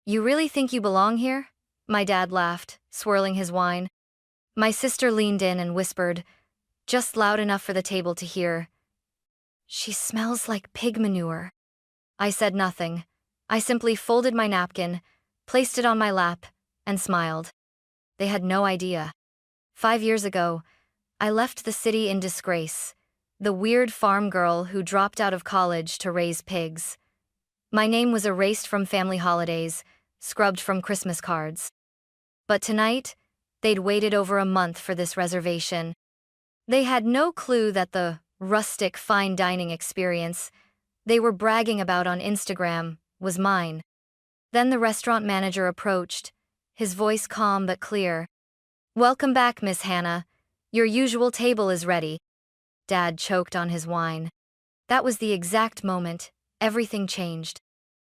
You really think you belong here? My dad laughed, swirling his wine. My sister leaned in and whispered, just loud enough for the table to hear, "She smells like pig manure." I said nothing. I simply folded my napkin, placed it on my lap, and smiled. They had no idea. 5 years ago, I left the city in disgrace, the weird farm girl who dropped out of college to raise pigs. My name was erased from family holidays, scrubbed from Christmas cards. But tonight, they'd waited over a month for this reservation. They had no clue that the rustic fine dining experience they were bragging about on Instagram was mine. Then the restaurant manager approached, his voice calm but clear. "Welcome back, Miss Hannah. Your usual table is ready." Dad choked on his wine. That was the exact moment everything changed.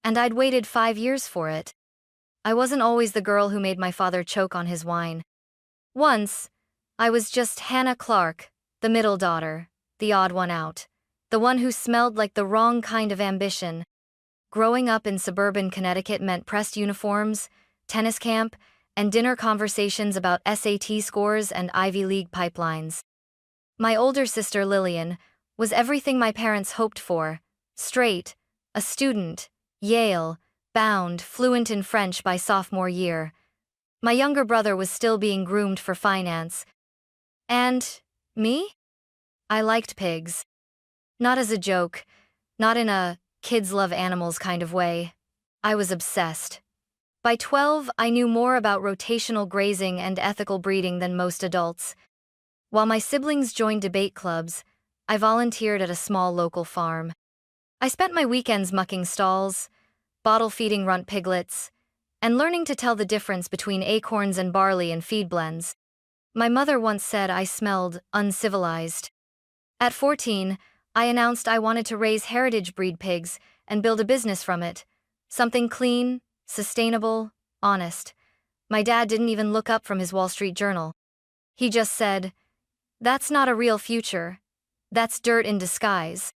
And I'd waited 5 years for it. I wasn't always the girl who made my father choke on his wine. Once, I was just Hannah Clark, the middle daughter, the odd one out, the one who smelled like the wrong kind of ambition. Growing up in suburban Connecticut meant pressed uniforms, tennis camp, and dinner conversations about SAT scores and Ivy League pipelines. My older sister Lillian was everything my parents hoped for: straight, a student, Yale, bound, fluent in French by sophomore year. My younger brother was still being groomed for finance. And me? I liked pigs. Not as a joke, not in a kids love animals kind of way. I was obsessed. By 12, I knew more about rotational grazing and ethical breeding than most adults. While my siblings joined debate clubs, I volunteered at a small local farm. I spent my weekends mucking stalls, bottle-feeding runt piglets, and learning to tell the difference between acorns and barley in feed blends. My mother once said I smelled uncivilized. At 14, I announced I wanted to raise heritage breed pigs and build a business from it. Something clean, sustainable, honest. My dad didn't even look up from his Wall Street Journal. He just said, "That's not a real future. That's dirt in disguise."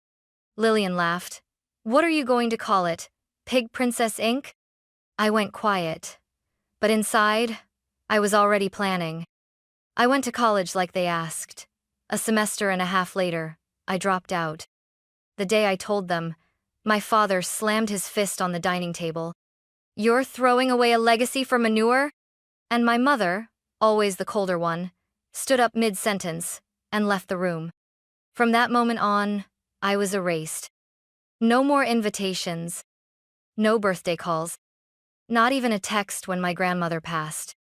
Lillian laughed. "What are you going to call it? Pig Princess Inc.?" I went quiet. But inside, I was already planning. I went to college like they asked. A semester and a half later, I dropped out. The day I told them, my father slammed his fist on the dining table. "You're throwing away a legacy for manure?" And my mother, always the colder one, stood up mid-sentence and left the room. From that moment on, I was erased. No more invitations. No birthday calls. Not even a text when my grandmother passed.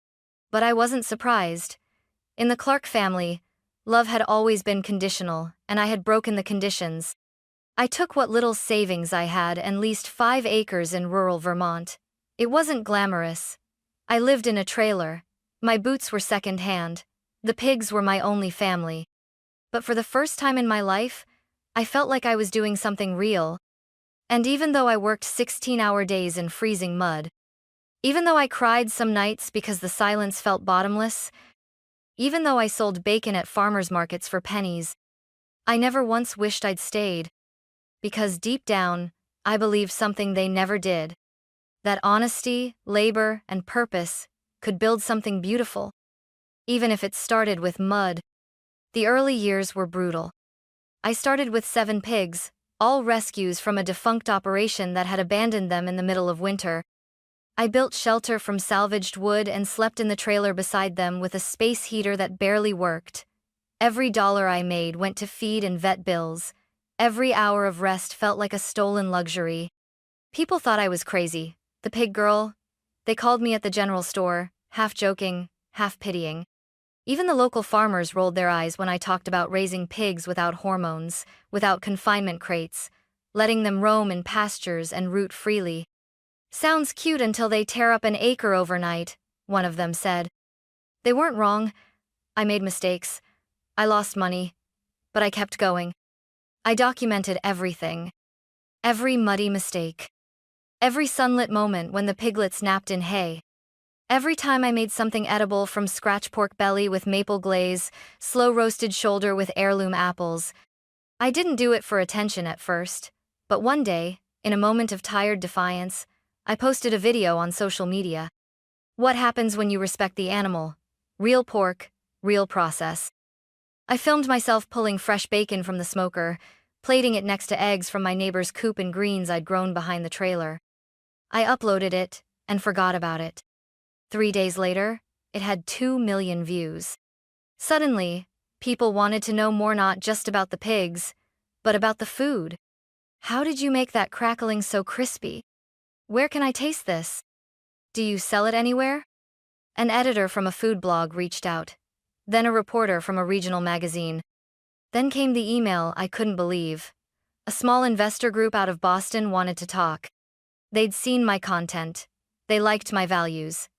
But I wasn't surprised. In the Clark family, love had always been conditional, and I had broken the conditions. I took what little savings I had and leased 5 acres in rural Vermont. It wasn't glamorous. I lived in a trailer. My boots were second-hand. The pigs were my only family. But for the first time in my life, I felt like I was doing something real. And even though I worked 16-hour days in freezing mud, even though I cried some nights because the silence felt bottomless, even though I sold bacon at farmers markets for pennies, I never once wished I'd stayed. Because deep down, I believed something they never did. That honesty, labor, and purpose could build something beautiful. Even if it started with mud. The early years were brutal. I started with 7 pigs, all rescues from a defunct operation that had abandoned them in the middle of winter. I built shelter from salvaged wood and slept in the trailer beside them with a space heater that barely worked. Every dollar I made went to feed and vet bills. Every hour of rest felt like a stolen luxury. People thought I was crazy. The pig girl. They called me at the general store, half joking, half pitying. Even the local farmers rolled their eyes when I talked about raising pigs without hormones, without confinement crates, letting them roam in pastures and root freely. "Sounds cute until they tear up an acre overnight," one of them said. They weren't wrong. I made mistakes. I lost money. But I kept going. I documented everything. Every muddy mistake. Every sunlit moment when the piglets napped in hay. Every time I made something edible, from scratch pork belly with maple glaze, slow roasted shoulder with heirloom apples. I didn't do it for attention at first, but one day, in a moment of tired defiance, I posted a video on social media. What happens when you respect the animal? Real pork, real process. I filmed myself pulling fresh bacon from the smoker, plating it next to eggs from my neighbor's coop and greens I'd grown behind the trailer. I uploaded it and forgot about it. 3 days later, it had 2 million views. Suddenly, people wanted to know more, not just about the pigs, but about the food. How did you make that crackling so crispy? Where can I taste this? Do you sell it anywhere? An editor from a food blog reached out. Then a reporter from a regional magazine. Then came the email I couldn't believe. A small investor group out of Boston wanted to talk. They'd seen my content. They liked my values.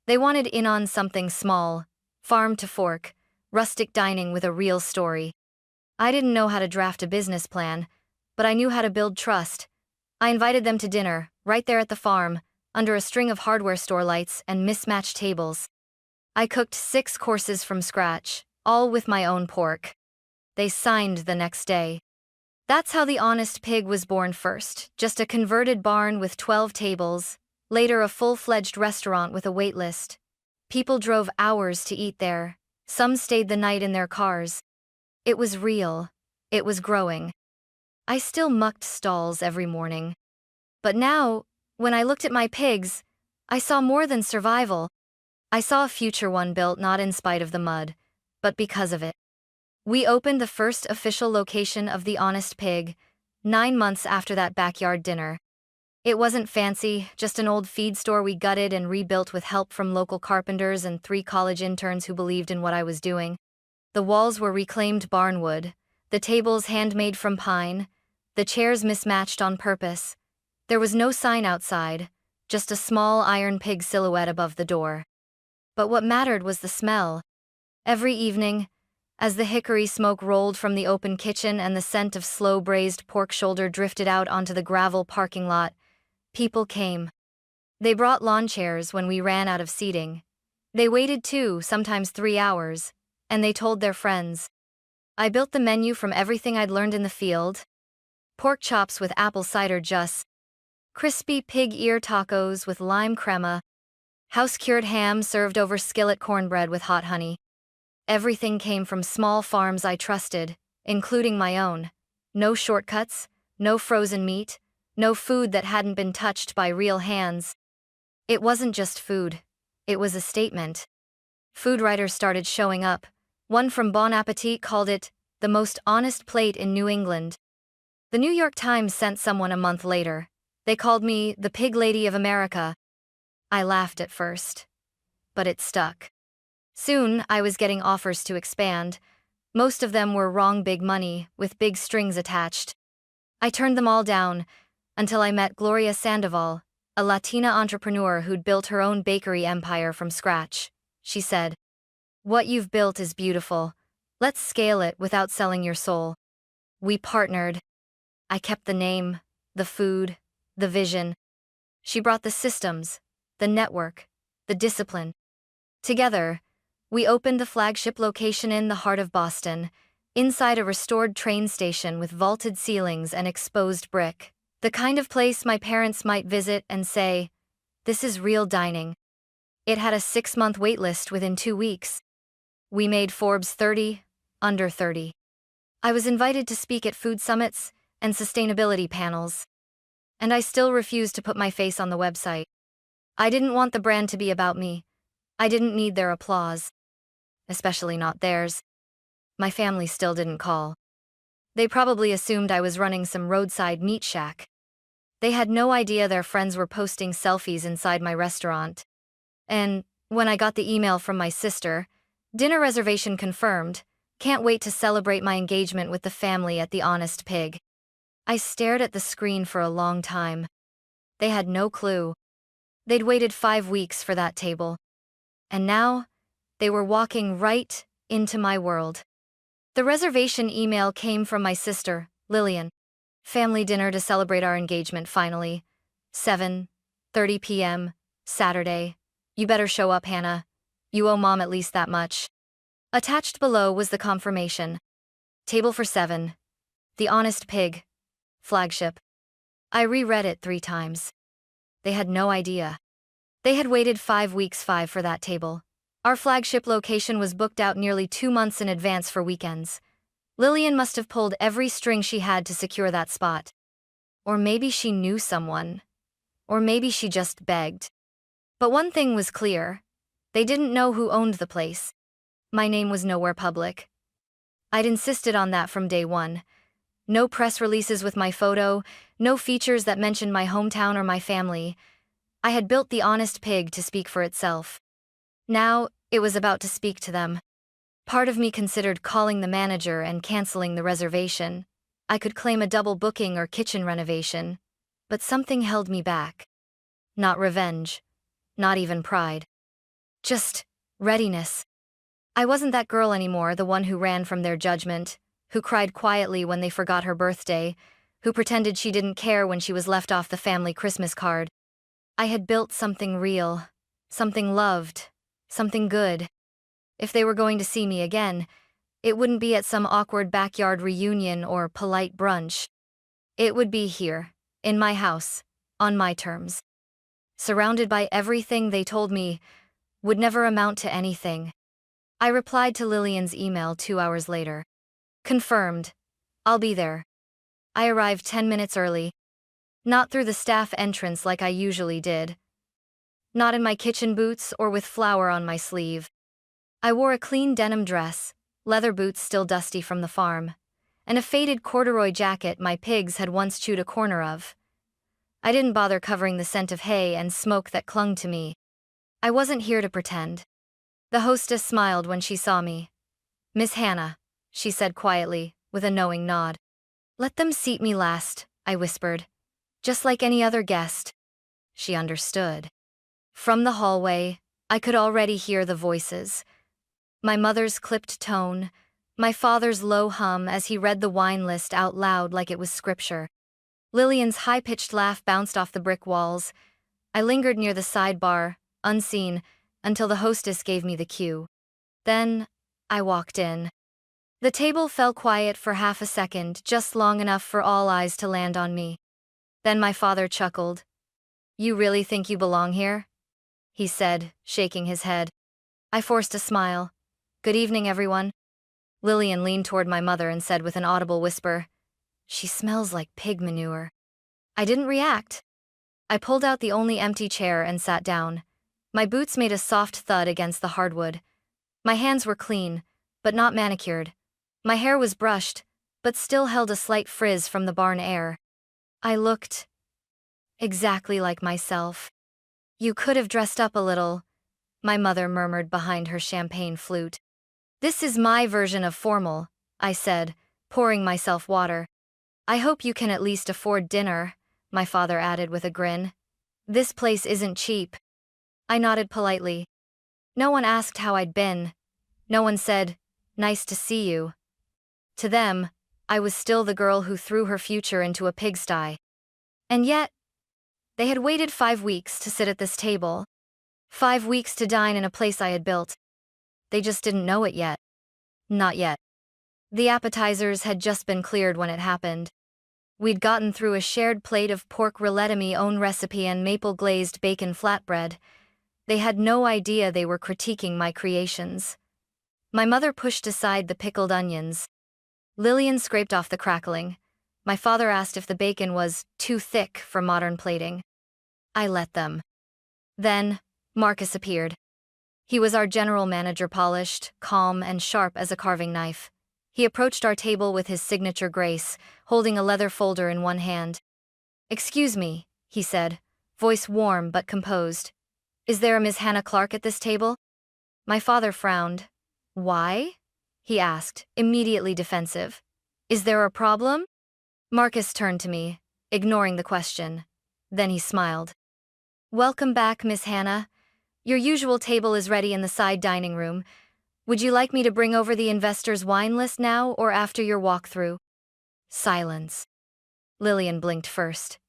They wanted in on something small, farm to fork, rustic dining with a real story. I didn't know how to draft a business plan, but I knew how to build trust. I invited them to dinner, right there at the farm, under a string of hardware store lights and mismatched tables. I cooked 6 courses from scratch, all with my own pork. They signed the next day. That's how the Honest Pig was born first, just a converted barn with 12 tables, later a full-fledged restaurant with a wait list. People drove hours to eat there. Some stayed the night in their cars. It was real. It was growing. I still mucked stalls every morning. But now, when I looked at my pigs, I saw more than survival. I saw a future one built not in spite of the mud, but because of it. We opened the first official location of the Honest Pig, 9 months after that backyard dinner. It wasn't fancy, just an old feed store we gutted and rebuilt with help from local carpenters and 3 college interns who believed in what I was doing. The walls were reclaimed barnwood, the tables handmade from pine, the chairs mismatched on purpose. There was no sign outside, just a small iron pig silhouette above the door. But what mattered was the smell. Every evening, as the hickory smoke rolled from the open kitchen and the scent of slow-braised pork shoulder drifted out onto the gravel parking lot, people came. They brought lawn chairs when we ran out of seating. They waited 2, sometimes 3 hours, and they told their friends. I built the menu from everything I'd learned in the field. Pork chops with apple cider juice, crispy pig ear tacos with lime crema, house-cured ham served over skillet cornbread with hot honey. Everything came from small farms I trusted, including my own. No shortcuts, no frozen meat, no food that hadn't been touched by real hands. It wasn't just food, it was a statement. Food writers started showing up. One from Bon Appetit called it the most honest plate in New England. The New York Times sent someone a month later. They called me the Pig Lady of America. I laughed at first, but it stuck. Soon, I was getting offers to expand. Most of them were wrong big money, with big strings attached. I turned them all down, until I met Gloria Sandoval, a Latina entrepreneur who'd built her own bakery empire from scratch. She said, "What you've built is beautiful. Let's scale it without selling your soul." We partnered. I kept the name, the food, the vision. She brought the systems, the network, the discipline. Together, we opened the flagship location in the heart of Boston, inside a restored train station with vaulted ceilings and exposed brick. The kind of place my parents might visit and say, "This is real dining." It had a 6-month wait list within 2 weeks. We made Forbes 30, under 30. I was invited to speak at food summits and sustainability panels. And I still refused to put my face on the website. I didn't want the brand to be about me. I didn't need their applause. Especially not theirs. My family still didn't call. They probably assumed I was running some roadside meat shack. They had no idea their friends were posting selfies inside my restaurant. And when I got the email from my sister, "Dinner reservation confirmed. Can't wait to celebrate my engagement with the family at the Honest Pig." I stared at the screen for a long time. They had no clue. They'd waited 5 weeks for that table. And now, they were walking right into my world. The reservation email came from my sister, Lillian. Family dinner to celebrate our engagement finally. 7:30 p.m., Saturday. You better show up, Hannah. You owe Mom at least that much. Attached below was the confirmation. Table for 7. The Honest Pig. Flagship. I reread it 3 times. They had no idea. They had waited 5 weeks for that table. Our flagship location was booked out nearly 2 months in advance for weekends. Lillian must have pulled every string she had to secure that spot. Or maybe she knew someone. Or maybe she just begged. But one thing was clear. They didn't know who owned the place. My name was nowhere public. I'd insisted on that from day one. No press releases with my photo, no features that mentioned my hometown or my family. I had built the honest pig to speak for itself. Now, it was about to speak to them. Part of me considered calling the manager and canceling the reservation. I could claim a double booking or kitchen renovation. But something held me back. Not revenge. Not even pride. Just readiness. I wasn't that girl anymore, the one who ran from their judgment, who cried quietly when they forgot her birthday, who pretended she didn't care when she was left off the family Christmas card. I had built something real, something loved, something good. If they were going to see me again, it wouldn't be at some awkward backyard reunion or polite brunch. It would be here, in my house, on my terms. Surrounded by everything they told me would never amount to anything. I replied to Lillian's email 2 hours later. Confirmed. I'll be there. I arrived 10 minutes early. Not through the staff entrance like I usually did. Not in my kitchen boots or with flour on my sleeve. I wore a clean denim dress, leather boots still dusty from the farm, and a faded corduroy jacket my pigs had once chewed a corner of. I didn't bother covering the scent of hay and smoke that clung to me. I wasn't here to pretend. The hostess smiled when she saw me. "Miss Hannah," she said quietly, with a knowing nod. "Let them seat me last," I whispered. "Just like any other guest." She understood. From the hallway, I could already hear the voices. My mother's clipped tone, my father's low hum as he read the wine list out loud like it was scripture. Lillian's high-pitched laugh bounced off the brick walls. I lingered near the sidebar, unseen, until the hostess gave me the cue. Then, I walked in. The table fell quiet for half a second, just long enough for all eyes to land on me. Then my father chuckled. "You really think you belong here?" he said, shaking his head. I forced a smile. "Good evening, everyone." Lillian leaned toward my mother and said with an audible whisper, "She smells like pig manure." I didn't react. I pulled out the only empty chair and sat down. My boots made a soft thud against the hardwood. My hands were clean, but not manicured. My hair was brushed, but still held a slight frizz from the barn air. I looked exactly like myself. "You could have dressed up a little," my mother murmured behind her champagne flute. "This is my version of formal," I said, pouring myself water. "I hope you can at least afford dinner," my father added with a grin. "This place isn't cheap." I nodded politely. No one asked how I'd been. No one said, "Nice to see you." To them, I was still the girl who threw her future into a pigsty. And yet, they had waited 5 weeks to sit at this table. 5 weeks to dine in a place I had built. They just didn't know it yet. Not yet. The appetizers had just been cleared when it happened. We'd gotten through a shared plate of pork rillette, own recipe, and maple-glazed bacon flatbread. They had no idea they were critiquing my creations. My mother pushed aside the pickled onions. Lillian scraped off the crackling. My father asked if the bacon was too thick for modern plating. I let them. Then, Marcus appeared. He was our general manager, polished, calm, and sharp as a carving knife. He approached our table with his signature grace, holding a leather folder in one hand. "Excuse me," he said, voice warm but composed. "Is there a Miss Hannah Clark at this table?" My father frowned. "Why?" he asked, immediately defensive. "Is there a problem?" Marcus turned to me, ignoring the question. Then he smiled. "Welcome back, Miss Hannah. Your usual table is ready in the side dining room. Would you like me to bring over the investor's wine list now or after your walkthrough?" Silence. Lillian blinked first.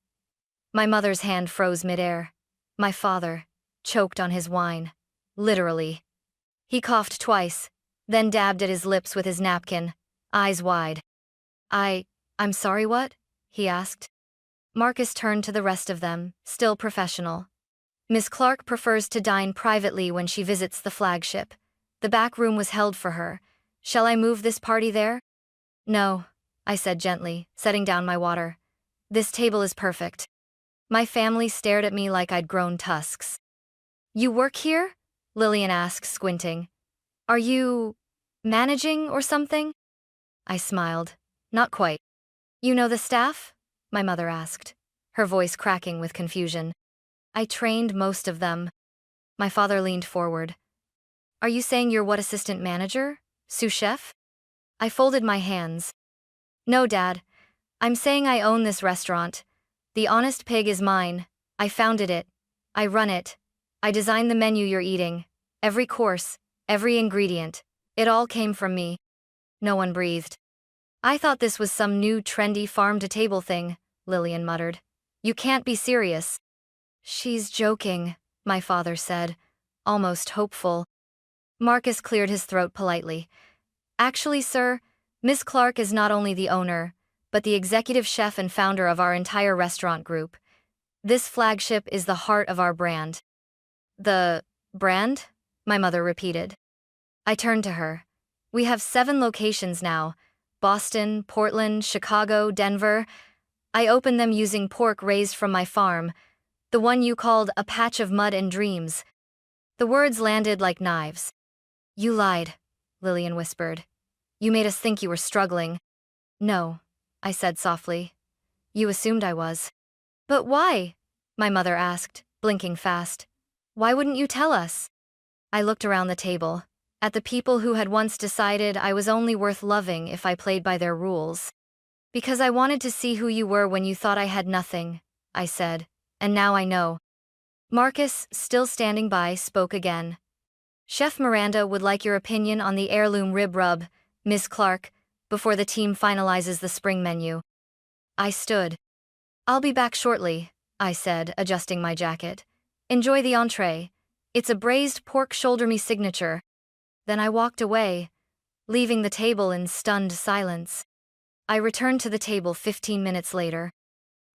My mother's hand froze midair. My father choked on his wine. Literally. He coughed twice, then dabbed at his lips with his napkin, eyes wide. I'm sorry, what?" he asked. Marcus turned to the rest of them, still professional. Miss Clark prefers to dine privately when she visits the flagship. The back room was held for her. Shall I move this party there? No, I said gently, setting down my water. This table is perfect. My family stared at me like I'd grown tusks. You work here? Lillian asked, squinting. Are you managing or something? I smiled. Not quite. You know the staff? My mother asked, her voice cracking with confusion. I trained most of them. My father leaned forward. Are you saying you're what assistant manager? Sous chef? I folded my hands. No, Dad. I'm saying I own this restaurant. The Honest Pig is mine. I founded it. I run it. I designed the menu you're eating. Every course, every ingredient. It all came from me. No one breathed. I thought this was some new trendy farm-to-table thing, Lillian muttered. You can't be serious. She's joking, my father said, almost hopeful. Marcus cleared his throat politely. Actually, sir, Miss Clark is not only the owner, but the executive chef and founder of our entire restaurant group. This flagship is the heart of our brand. The brand? My mother repeated. I turned to her. We have 7 locations now. Boston, Portland, Chicago, Denver. I opened them using pork raised from my farm, the one you called a patch of mud and dreams. The words landed like knives. You lied, Lillian whispered. You made us think you were struggling. No, I said softly. You assumed I was. But why? My mother asked, blinking fast. Why wouldn't you tell us? I looked around the table, at the people who had once decided I was only worth loving if I played by their rules. Because I wanted to see who you were when you thought I had nothing, I said, and now I know. Marcus, still standing by, spoke again. Chef Miranda would like your opinion on the heirloom rib rub, Miss Clark, before the team finalizes the spring menu. I stood. I'll be back shortly, I said, adjusting my jacket. Enjoy the entree. It's a braised pork shoulder me signature. Then I walked away, leaving the table in stunned silence. I returned to the table 15 minutes later.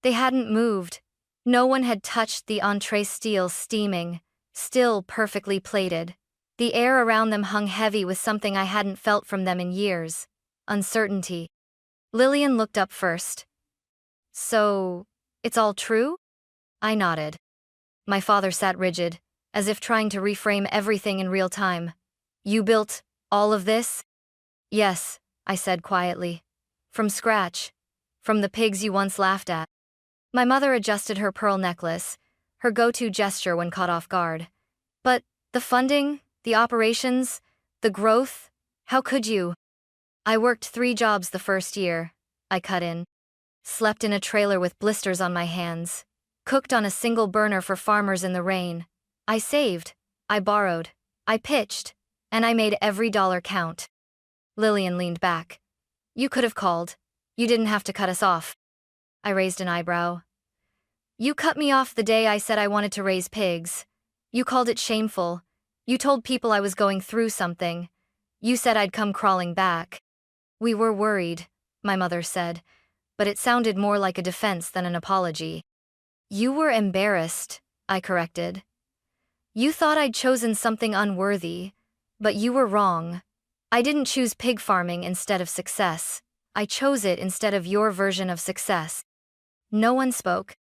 They hadn't moved. No one had touched the entree, steel steaming, still perfectly plated. The air around them hung heavy with something I hadn't felt from them in years. Uncertainty. Lillian looked up first. So, it's all true? I nodded. My father sat rigid, as if trying to reframe everything in real time. You built all of this? Yes, I said quietly. From scratch. From the pigs you once laughed at. My mother adjusted her pearl necklace, her go-to gesture when caught off guard. But the funding, the operations, the growth, how could you? I worked 3 jobs the first year, I cut in. Slept in a trailer with blisters on my hands. Cooked on a single burner for farmers in the rain. I saved. I borrowed. I pitched. And I made every dollar count. Lillian leaned back. You could have called. You didn't have to cut us off. I raised an eyebrow. You cut me off the day I said I wanted to raise pigs. You called it shameful. You told people I was going through something. You said I'd come crawling back. We were worried, my mother said, but it sounded more like a defense than an apology. You were embarrassed, I corrected. You thought I'd chosen something unworthy, but you were wrong. I didn't choose pig farming instead of success. I chose it instead of your version of success. No one spoke.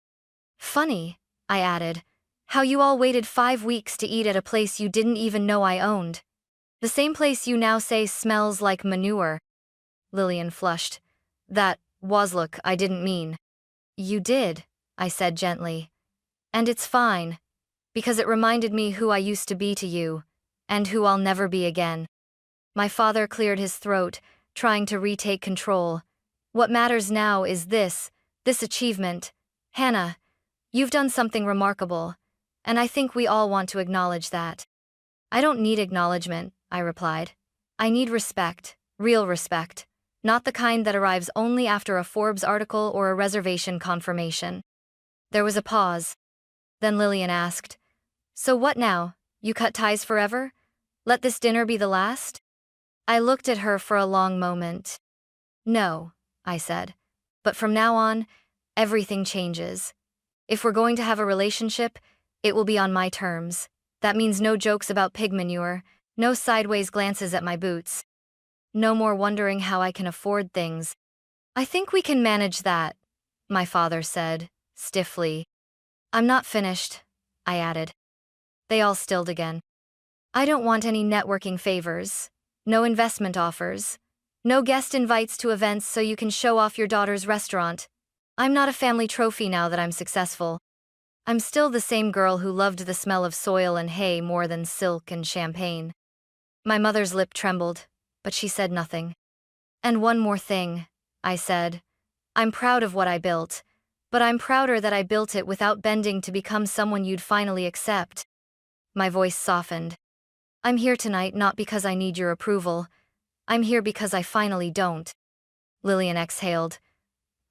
Funny, I added, how you all waited 5 weeks to eat at a place you didn't even know I owned. The same place you now say smells like manure. Lillian flushed. That was look, I didn't mean. You did, I said gently. And it's fine, because it reminded me who I used to be to you, and who I'll never be again. My father cleared his throat, trying to retake control. What matters now is this achievement. Hannah, you've done something remarkable, and I think we all want to acknowledge that. I don't need acknowledgement, I replied. I need respect, real respect, not the kind that arrives only after a Forbes article or a reservation confirmation. There was a pause. Then Lillian asked, So what now? You cut ties forever? Let this dinner be the last? I looked at her for a long moment. No, I said. But from now on, everything changes. If we're going to have a relationship, it will be on my terms. That means no jokes about pig manure, no sideways glances at my boots, no more wondering how I can afford things. I think we can manage that, my father said, stiffly. I'm not finished, I added. They all stilled again. I don't want any networking favors, no investment offers, no guest invites to events so you can show off your daughter's restaurant. I'm not a family trophy now that I'm successful. I'm still the same girl who loved the smell of soil and hay more than silk and champagne. My mother's lip trembled, but she said nothing. And one more thing, I said. I'm proud of what I built, but I'm prouder that I built it without bending to become someone you'd finally accept. My voice softened. I'm here tonight not because I need your approval. I'm here because I finally don't. Lillian exhaled.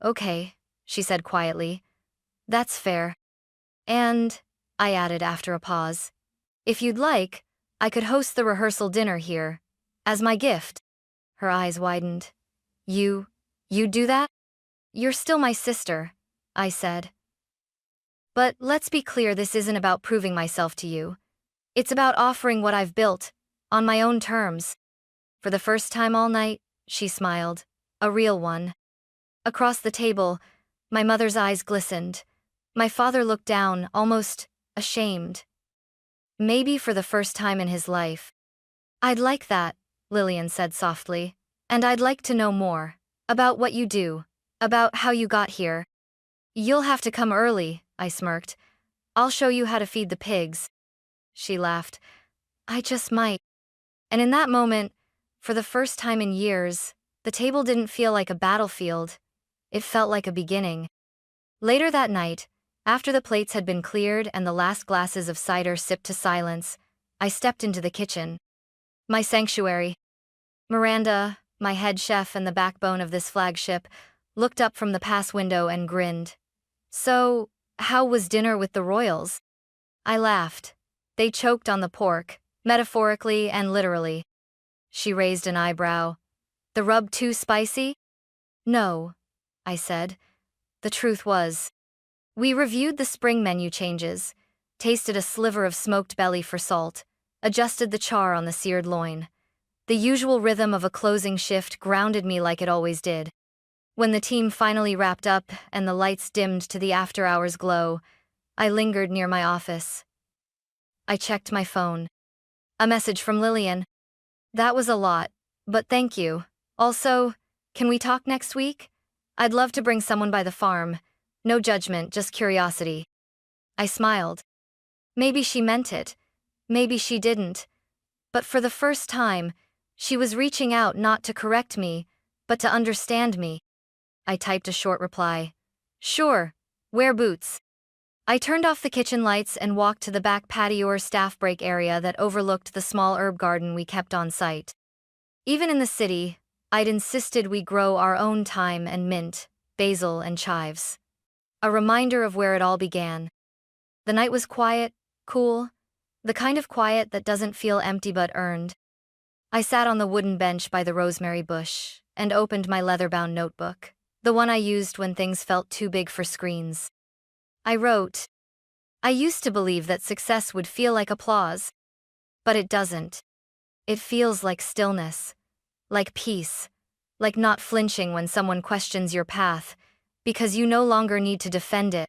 Okay, she said quietly. That's fair. And, I added after a pause, if you'd like, I could host the rehearsal dinner here, as my gift. Her eyes widened. You'd do that? You're still my sister, I said. But let's be clear, this isn't about proving myself to you. It's about offering what I've built, on my own terms. For the first time all night, she smiled, a real one. Across the table, my mother's eyes glistened. My father looked down, almost ashamed. Maybe for the first time in his life. I'd like that, Lillian said softly. And I'd like to know more. About what you do. About how you got here. You'll have to come early, I smirked. I'll show you how to feed the pigs. She laughed. I just might. And in that moment, for the first time in years, the table didn't feel like a battlefield. It felt like a beginning. Later that night, after the plates had been cleared and the last glasses of cider sipped to silence, I stepped into the kitchen. My sanctuary. Miranda, my head chef and the backbone of this flagship, looked up from the pass window and grinned. So, how was dinner with the royals? I laughed. They choked on the pork, metaphorically and literally. She raised an eyebrow. The rub too spicy? No, I said. The truth was. We reviewed the spring menu changes, tasted a sliver of smoked belly for salt, adjusted the char on the seared loin. The usual rhythm of a closing shift grounded me like it always did. When the team finally wrapped up and the lights dimmed to the after-hours glow, I lingered near my office. I checked my phone. A message from Lillian. That was a lot, but thank you. Also, can we talk next week? I'd love to bring someone by the farm. No judgment, just curiosity. I smiled. Maybe she meant it. Maybe she didn't. But for the first time, she was reaching out not to correct me, but to understand me. I typed a short reply. Sure, wear boots. I turned off the kitchen lights and walked to the back patio or staff break area that overlooked the small herb garden we kept on site. Even in the city, I'd insisted we grow our own thyme and mint, basil and chives. A reminder of where it all began. The night was quiet, cool, the kind of quiet that doesn't feel empty but earned. I sat on the wooden bench by the rosemary bush and opened my leather-bound notebook, the one I used when things felt too big for screens. I wrote, I used to believe that success would feel like applause, but it doesn't. It feels like stillness, like peace, like not flinching when someone questions your path, because you no longer need to defend it.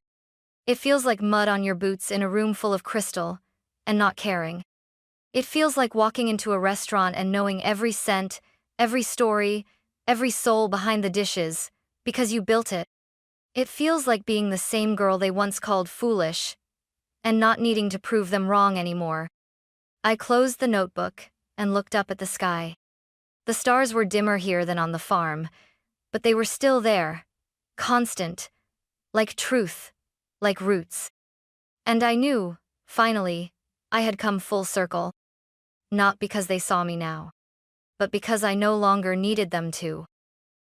It feels like mud on your boots in a room full of crystal, and not caring. It feels like walking into a restaurant and knowing every scent, every story, every soul behind the dishes, because you built it. It feels like being the same girl they once called foolish, and not needing to prove them wrong anymore. I closed the notebook and looked up at the sky. The stars were dimmer here than on the farm, but they were still there, constant, like truth, like roots. And I knew, finally, I had come full circle. Not because they saw me now, but because I no longer needed them to.